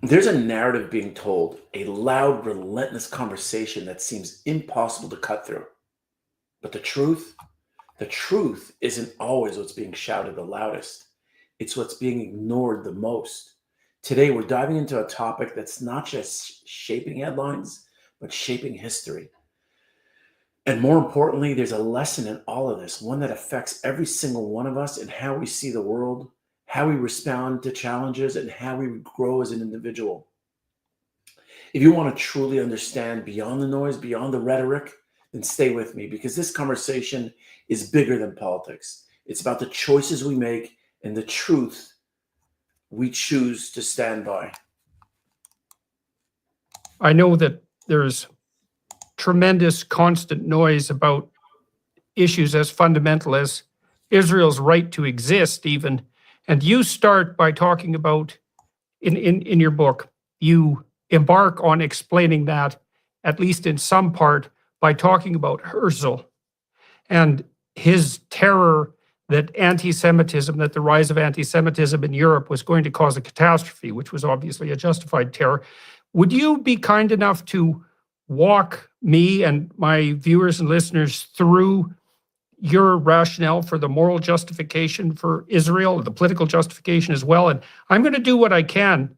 There's a narrative being told, a loud, relentless conversation that seems impossible to cut through. But the truth isn't always what's being shouted the loudest. It's what's being ignored the most. Today, we're diving into a topic that's not just shaping headlines, but shaping history. And more importantly, there's a lesson in all of this, one that affects every single one of us in how we see the world, how we respond to challenges, and how we grow as an individual. If you want to truly understand beyond the noise, beyond the rhetoric, then stay with me because this conversation is bigger than politics. It's about the choices we make and the truth we choose to stand by. I know that there's tremendous constant noise about issues as fundamental as Israel's right to exist even. And you start by talking about, in your book, you embark on explaining that, at least in some part, by talking about Herzl and his terror that anti-Semitism, that the rise of anti-Semitism in Europe was going to cause a catastrophe, which was obviously a justified terror. Would you be kind enough to walk me and my viewers and listeners through your rationale for the moral justification for Israel, the political justification as well? And I'm going to do what I can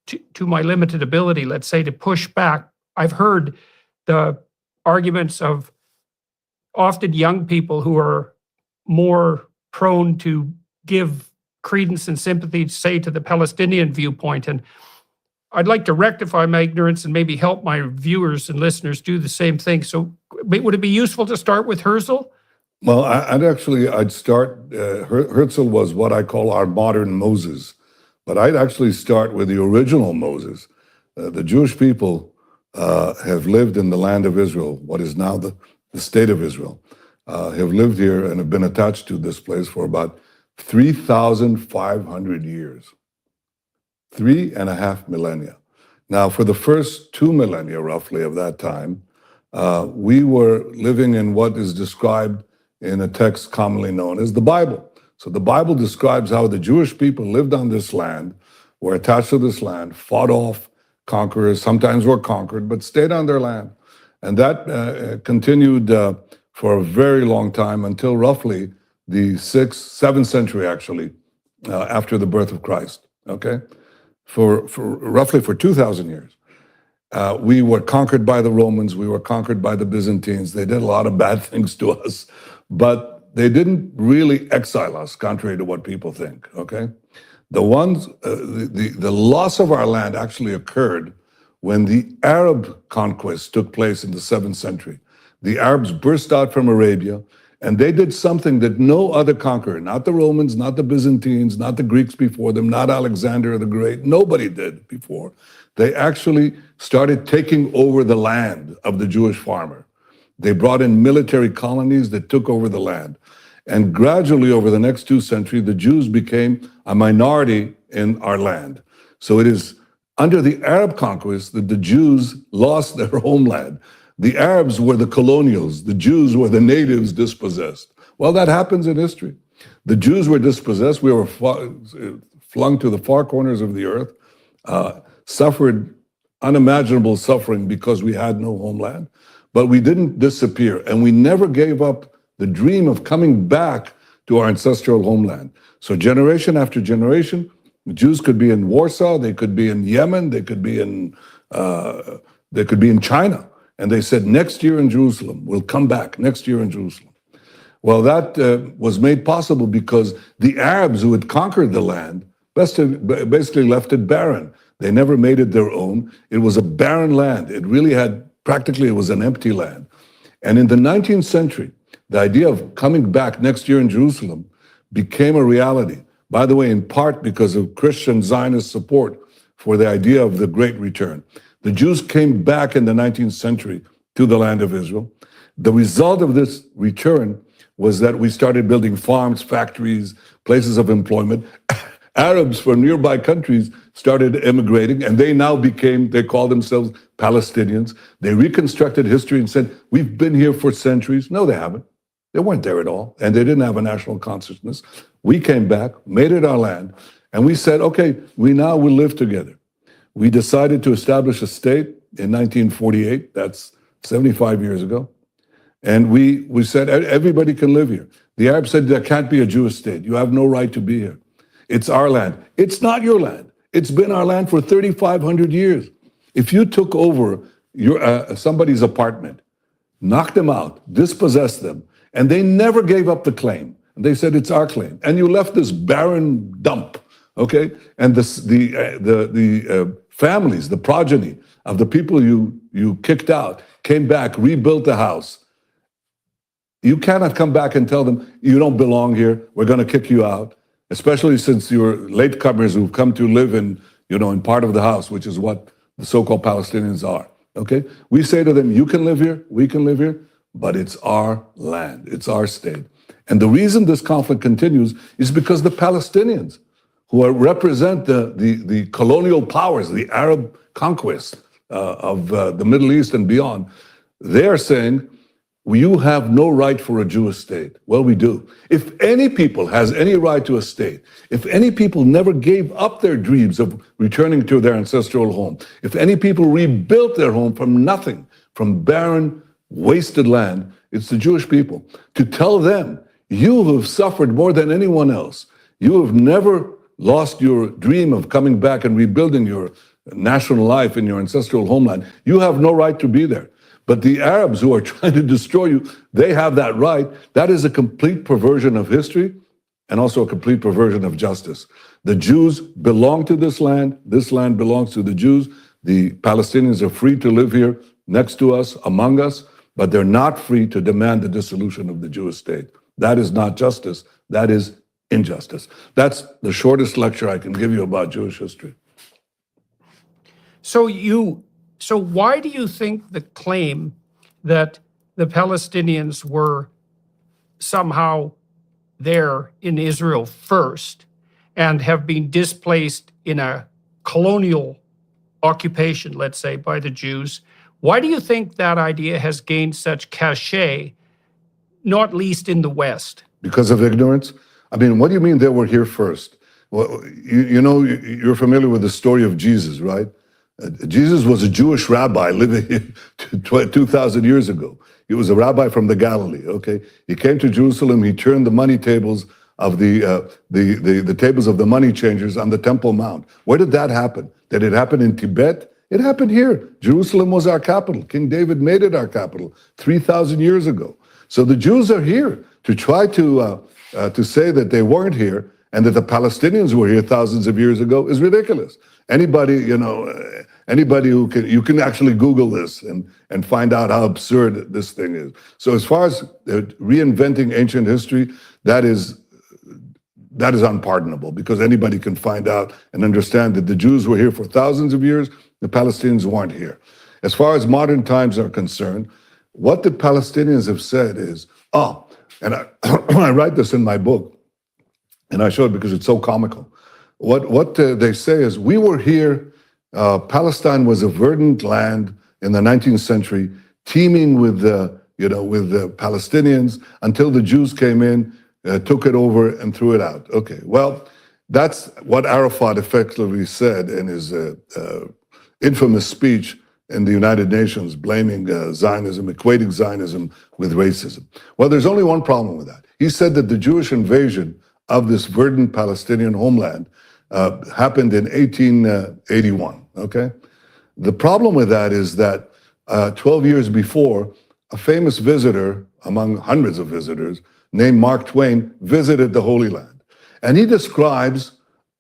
to my limited ability, let's say, to push back. I've heard the arguments of often young people who are more prone to give credence and sympathy, say, to the Palestinian viewpoint. And I'd like to rectify my ignorance and maybe help my viewers and listeners do the same thing. So would it be useful to start with Herzl? Well, I'd start, Herzl was what I call our modern Moses, but I'd actually start with the original Moses. The Jewish people have lived in the land of Israel, what is now the state of Israel, have lived here and have been attached to this place for about 3,500 years. 3.5 millennia. Now, for the first 2 millennia, roughly, of that time, we were living in what is described in a text commonly known as the Bible. So the Bible describes how the Jewish people lived on this land, were attached to this land, fought off conquerors, sometimes were conquered, but stayed on their land. And that continued for a very long time until roughly the 7th century, actually, after the birth of Christ, okay? For roughly 2,000 years. We were conquered by the Romans, we were conquered by the Byzantines. They did a lot of bad things to us, but they didn't really exile us, contrary to what people think, okay? The loss of our land actually occurred when the Arab conquest took place in the 7th century. The Arabs burst out from Arabia, and they did something that no other conqueror, not the Romans, not the Byzantines, not the Greeks before them, not Alexander the Great, nobody did before. They actually started taking over the land of the Jewish farmer. They brought in military colonies that took over the land. And gradually, over the next 2 centuries, the Jews became a minority in our land. So it is under the Arab conquest that the Jews lost their homeland. The Arabs were the colonials. The Jews were the natives dispossessed. Well, that happens in history. The Jews were dispossessed. We were flung to the far corners of the earth, suffered unimaginable suffering because we had no homeland. But we didn't disappear, and we never gave up the dream of coming back to our ancestral homeland. So generation after generation, the Jews could be in Warsaw, they could be in Yemen, they could be in China. And they said, next year in Jerusalem, we'll come back next year in Jerusalem. Well, that was made possible because the Arabs who had conquered the land basically left it barren. They never made it their own. It was a barren land. It really had, practically, it was an empty land. And in the 19th century, the idea of coming back next year in Jerusalem became a reality. By the way, in part because of Christian Zionist support for the idea of the Great Return. The Jews came back in the 19th century to the land of Israel. The result of this return was that we started building farms, factories, places of employment. Arabs from nearby countries started immigrating, and they call themselves Palestinians. They reconstructed history and said, we've been here for centuries. No, they haven't. They weren't there at all, and they didn't have a national consciousness. We came back, made it our land, and we said, okay, we now will live together. We decided to establish a state in 1948. That's 75 years ago. And we said, everybody can live here. The Arabs said, there can't be a Jewish state. You have no right to be here. It's our land. It's not your land. It's been our land for 3,500 years. If you took over somebody's apartment, knocked them out, dispossessed them, and they never gave up the claim, and they said, it's our claim, and you left this barren dump, okay? And the families, the progeny of the people you kicked out, came back, rebuilt the house. You cannot come back and tell them, you don't belong here, we're going to kick you out, especially since you're latecomers who've come to live in part of the house, which is what the so-called Palestinians are, okay? We say to them, you can live here, we can live here, but it's our land, it's our state. And the reason this conflict continues is because the Palestinians, who represent the colonial powers, the Arab conquest of the Middle East and beyond, they're saying, you have no right for a Jewish state. Well, we do. If any people has any right to a state, if any people never gave up their dreams of returning to their ancestral home, if any people rebuilt their home from nothing, from barren, wasted land, it's the Jewish people. To tell them, you have suffered more than anyone else. You have never lost your dream of coming back and rebuilding your national life in your ancestral homeland. You have no right to be there. But the Arabs who are trying to destroy you, they have that right. That is a complete perversion of history and also a complete perversion of justice. The Jews belong to this land belongs to the Jews. The Palestinians are free to live here next to us, among us, but they're not free to demand the dissolution of the Jewish state. That is not justice, that is injustice. That's the shortest lecture I can give you about Jewish history. So why do you think the claim that the Palestinians were somehow there in Israel first and have been displaced in a colonial occupation, let's say, by the Jews, why do you think that idea has gained such cachet, not least in the West? Because of ignorance? I mean, what do you mean they were here first? Well, you're familiar with the story of Jesus, right? Jesus was a Jewish rabbi living 2,000 years ago. He was a rabbi from the Galilee, okay? He came to Jerusalem, he turned the money tables of the tables of the money changers on the Temple Mount. Where did that happen? Did it happen in Tibet? It happened here. Jerusalem was our capital. King David made it our capital 3,000 years ago. So the Jews are here. To try to say that they weren't here and that the Palestinians were here thousands of years ago is ridiculous. Anybody who can, you can actually Google this and find out how absurd this thing is. So as far as reinventing ancient history, that is unpardonable, because anybody can find out and understand that the Jews were here for thousands of years, the Palestinians weren't here. As far as modern times are concerned, what the Palestinians have said is, and I write this in my book, and I show it because it's so comical. What they say is, we were here, Palestine was a verdant land in the 19th century, teeming with the Palestinians, until the Jews came in, took it over and threw it out. Okay, well, that's what Arafat effectively said in his infamous speech in the United Nations, blaming Zionism, equating Zionism with racism. Well, there's only one problem with that. He said that the Jewish invasion of this verdant Palestinian homeland happened in 1881, okay? The problem with that is that 12 years before, a famous visitor, among hundreds of visitors, named Mark Twain, visited the Holy Land. And he describes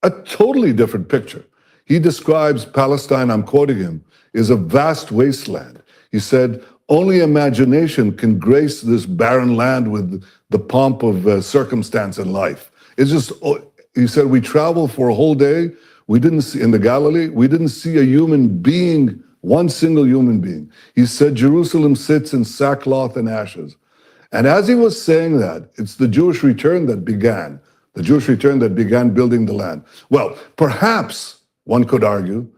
a totally different picture. He describes Palestine, I'm quoting him, is a vast wasteland. He said, only imagination can grace this barren land with the pomp of circumstance and life. It's just, he said, we traveled for a whole day. We didn't see, in the Galilee, we didn't see a human being, one single human being. He said, Jerusalem sits in sackcloth and ashes. And as he was saying that, it's the Jewish return that began building the land. Well, perhaps one could argue,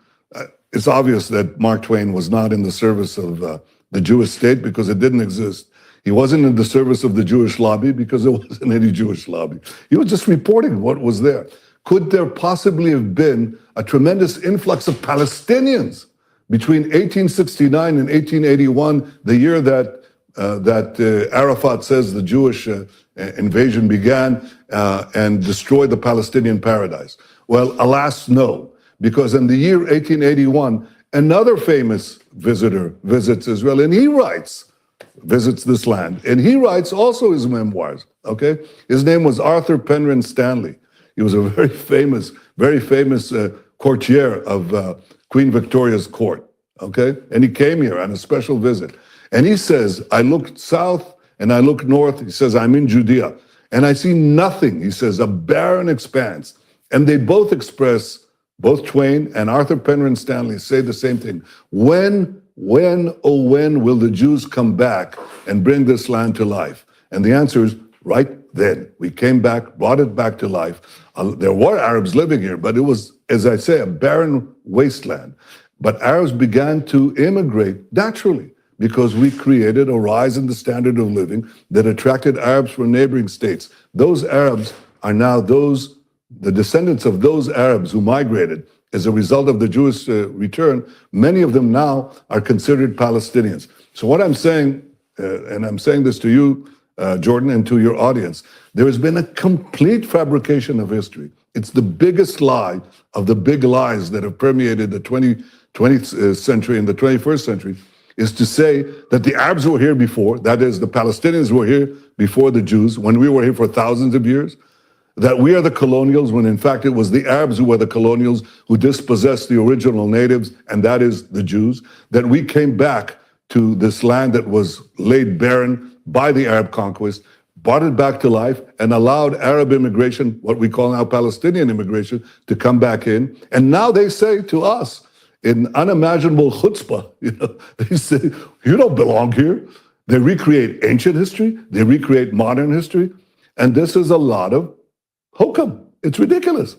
it's obvious that Mark Twain was not in the service of the Jewish state because it didn't exist. He wasn't in the service of the Jewish lobby because there wasn't any Jewish lobby. He was just reporting what was there. Could there possibly have been a tremendous influx of Palestinians between 1869 and 1881, the year that Arafat says the Jewish invasion began and destroyed the Palestinian paradise? Well, alas, no, because in the year 1881, another famous visitor visits Israel, and he visits this land, and he writes also his memoirs, okay? His name was Arthur Penrhyn Stanley. He was a very famous courtier of Queen Victoria's court, okay? And he came here on a special visit. And he says, I look south and I look north. He says, I'm in Judea. And I see nothing. He says, a barren expanse. And they both express, both Twain and Arthur Penrhyn Stanley say the same thing. When will the Jews come back and bring this land to life? And the answer is right then. We came back, brought it back to life. There were Arabs living here, but it was, as I say, a barren wasteland. But Arabs began to immigrate naturally because we created a rise in the standard of living that attracted Arabs from neighboring states. Those Arabs are now the descendants of those Arabs who migrated as a result of the Jewish return. Many of them now are considered Palestinians. So what I'm saying, and I'm saying this to you, Jordan, and to your audience, there has been a complete fabrication of history. It's the biggest lie of the big lies that have permeated the 20th century and the 21st century, is to say that the Arabs were here before, that is, the Palestinians were here before the Jews, when we were here for thousands of years, that we are the colonials, when in fact it was the Arabs who were the colonials who dispossessed the original natives, and that is the Jews, that we came back to this land that was laid barren by the Arab conquest, brought it back to life, and allowed Arab immigration, what we call now Palestinian immigration, to come back in. And now they say to us, in unimaginable chutzpah, they say, you don't belong here. They recreate ancient history, they recreate modern history, and this is a lot of hokum. It's ridiculous.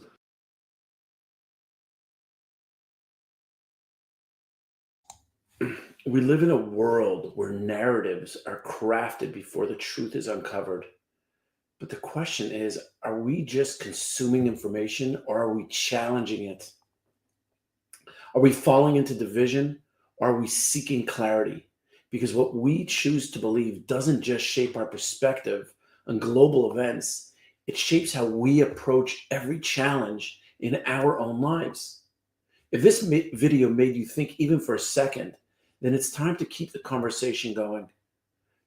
We live in a world where narratives are crafted before the truth is uncovered. But the question is, are we just consuming information or are we challenging it? Are we falling into division or are we seeking clarity? Because what we choose to believe doesn't just shape our perspective on global events, it shapes how we approach every challenge in our own lives. If this video made you think even for a second, then it's time to keep the conversation going.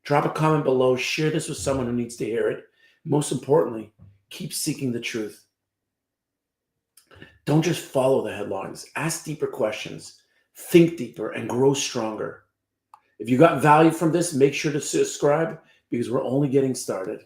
Drop a comment below, share this with someone who needs to hear it. Most importantly, keep seeking the truth. Don't just follow the headlines. Ask deeper questions, think deeper, and grow stronger. If you got value from this, make sure to subscribe because we're only getting started.